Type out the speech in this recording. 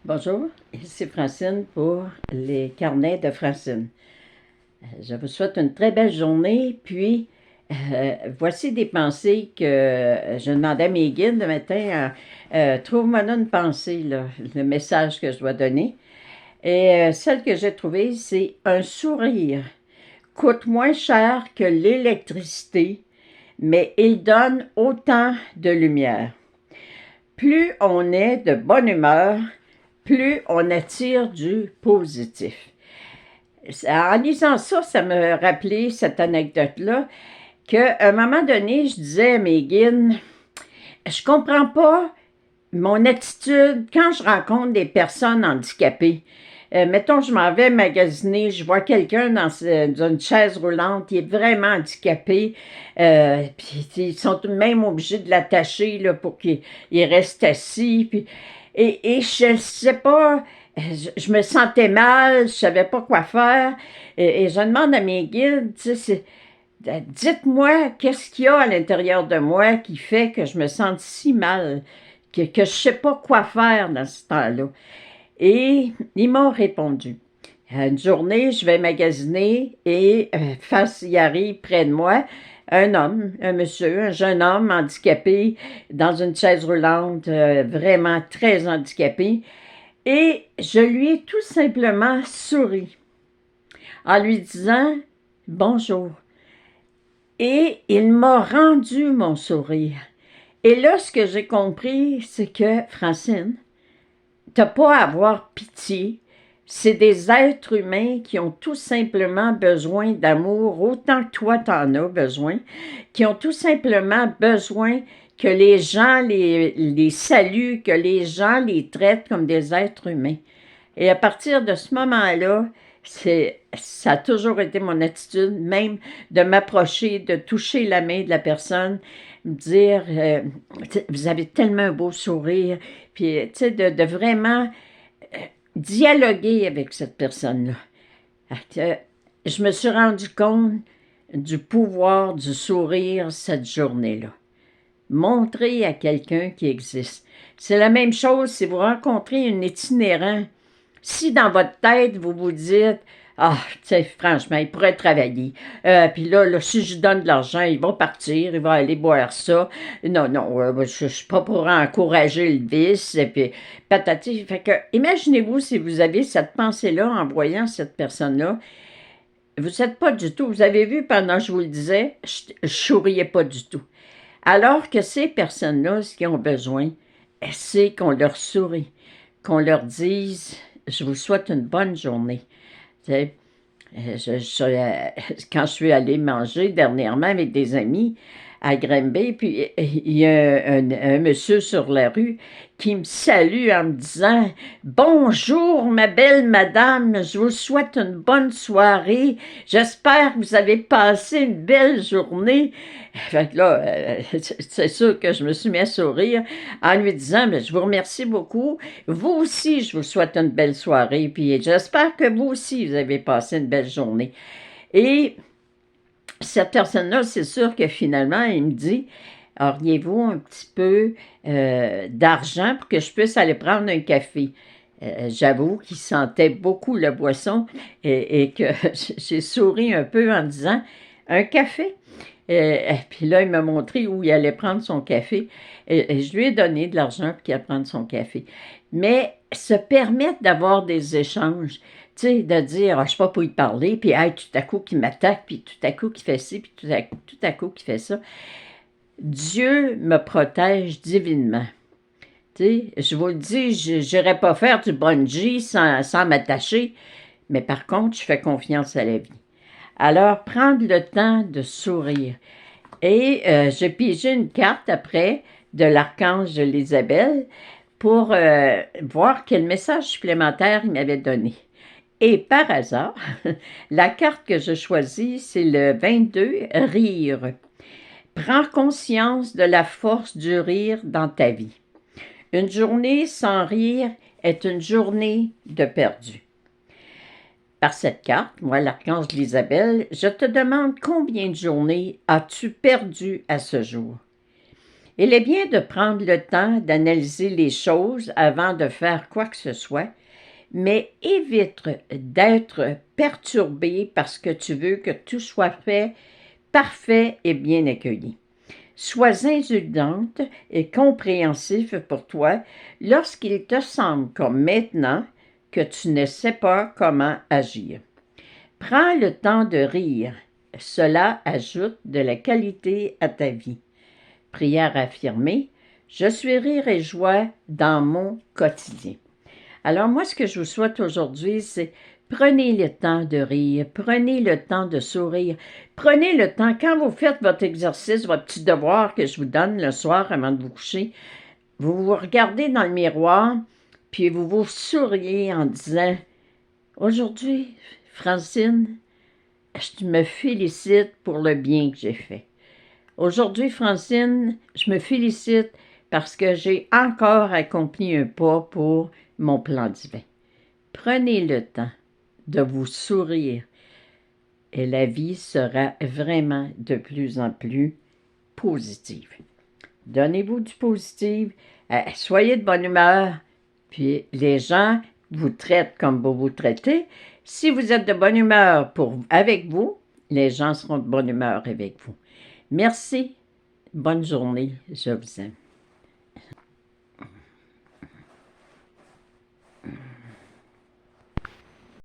Bonjour, ici Francine pour les carnets de Francine. Je vous souhaite une très belle journée, puis voici des pensées que je demandais à mes guides le matin. Trouve-moi là une pensée, là, le message que je dois donner. Et celle que j'ai trouvée, c'est un sourire coûte moins cher que l'électricité, mais il donne autant de lumière. Plus on est de bonne humeur, plus on attire du positif. En lisant ça, ça me rappelait cette anecdote-là, qu'à un moment donné, je disais à mes guides, je comprends pas mon attitude quand je rencontre des personnes handicapées. Mettons, je m'en vais magasiner, je vois quelqu'un dans une chaise roulante, il est vraiment handicapé, puis ils sont même obligés de l'attacher là, pour qu'il reste assis. Et je ne sais pas, je me sentais mal, je ne savais pas quoi faire. Et je demande à mes guides, tu sais, dites-moi, qu'est-ce qu'il y a à l'intérieur de moi qui fait que je me sente si mal, que je ne sais pas quoi faire dans ce temps-là. Et il m'a répondu. Une journée, je vais magasiner et face, il arrive près de moi un homme, un monsieur, un jeune homme handicapé dans une chaise roulante, vraiment très handicapé. Et je lui ai tout simplement souri en lui disant bonjour. Et il m'a rendu mon sourire. Et là, ce que j'ai compris, c'est que, Francine, t'as pas à avoir pitié. C'est des êtres humains qui ont tout simplement besoin d'amour, autant que toi t'en as besoin, qui ont tout simplement besoin que les gens les saluent, que les gens les traitent comme des êtres humains. Et à partir de ce moment-là, ça a toujours été mon attitude, même de m'approcher, de toucher la main de la personne, me dire, vous avez tellement un beau sourire, puis, tu sais, de vraiment dialoguer avec cette personne-là. Je me suis rendu compte du pouvoir du sourire cette journée-là. Montrer à quelqu'un qui existe. C'est la même chose si vous rencontrez un itinérant. Si dans votre tête, vous vous dites, ah, tu sais, franchement, il pourrait travailler. Puis là, si je lui donne de l'argent, il va partir, il va aller boire ça. Non, non, je ne suis pas pour encourager le vice. Et puis, patati. Fait que, imaginez-vous si vous avez cette pensée-là en voyant cette personne-là. Vous n'êtes pas du tout. Vous avez vu pendant que je vous le disais, je ne souriais pas du tout. Alors que ces personnes-là, ce qu'ils ont besoin, c'est qu'on leur sourit, qu'on leur dise je vous souhaite une bonne journée. Tu sais, quand je suis allée manger dernièrement avec des amis à Granby, puis il y a un monsieur sur la rue qui me salue en me disant bonjour, ma belle madame, je vous souhaite une bonne soirée. J'espère que vous avez passé une belle journée. Fait que là, c'est sûr que je me suis mis à sourire en lui disant je vous remercie beaucoup. Vous aussi, je vous souhaite une belle soirée. Puis j'espère que vous aussi, vous avez passé une belle journée. Et cette personne-là, c'est sûr que finalement, il me dit auriez-vous un petit peu d'argent pour que je puisse aller prendre un café? J'avoue qu'il sentait beaucoup la boisson et que j'ai souri un peu en disant un café? Et puis là, il m'a montré où il allait prendre son café. Et je lui ai donné de l'argent pour qu'il aille prendre son café. Mais se permettre d'avoir des échanges, tu sais, de dire, ah, je ne sais pas pour y parler, puis hey, tout à coup qui m'attaque, puis tout à coup qui fait ci, puis tout à coup qui fait ça. Dieu me protège divinement. Tu sais, je vous le dis, je n'irai pas faire du bungee sans m'attacher, mais par contre, je fais confiance à la vie. Alors, prendre le temps de sourire. Et j'ai pigé une carte après de l'archange Élisabeth pour voir quel message supplémentaire il m'avait donné. Et par hasard, la carte que je choisis, c'est le 22, rire. Prends conscience de la force du rire dans ta vie. Une journée sans rire est une journée de perdu. Par cette carte, moi, l'archange Isabelle, je te demande combien de journées as-tu perdu à ce jour? Il est bien de prendre le temps d'analyser les choses avant de faire quoi que ce soit, mais évite d'être perturbé parce que tu veux que tout soit fait, parfait et bien accueilli. Sois indulgente et compréhensif pour toi lorsqu'il te semble comme maintenant que tu ne sais pas comment agir. Prends le temps de rire. Cela ajoute de la qualité à ta vie. Prière affirmée. Je suis rire et joie dans mon quotidien. Alors moi, ce que je vous souhaite aujourd'hui, c'est prenez le temps de rire, prenez le temps de sourire, prenez le temps, quand vous faites votre exercice, votre petit devoir que je vous donne le soir avant de vous coucher, vous vous regardez dans le miroir, puis vous vous souriez en disant « Aujourd'hui, Francine, je me félicite pour le bien que j'ai fait. Aujourd'hui, Francine, je me félicite parce que j'ai encore accompli un pas pour mon plan divin. » Prenez le temps de vous sourire et la vie sera vraiment de plus en plus positive. Donnez-vous du positif, soyez de bonne humeur, puis les gens vous traitent comme vous vous traitez. Si vous êtes de bonne humeur avec vous, les gens seront de bonne humeur avec vous. Merci, bonne journée, je vous aime.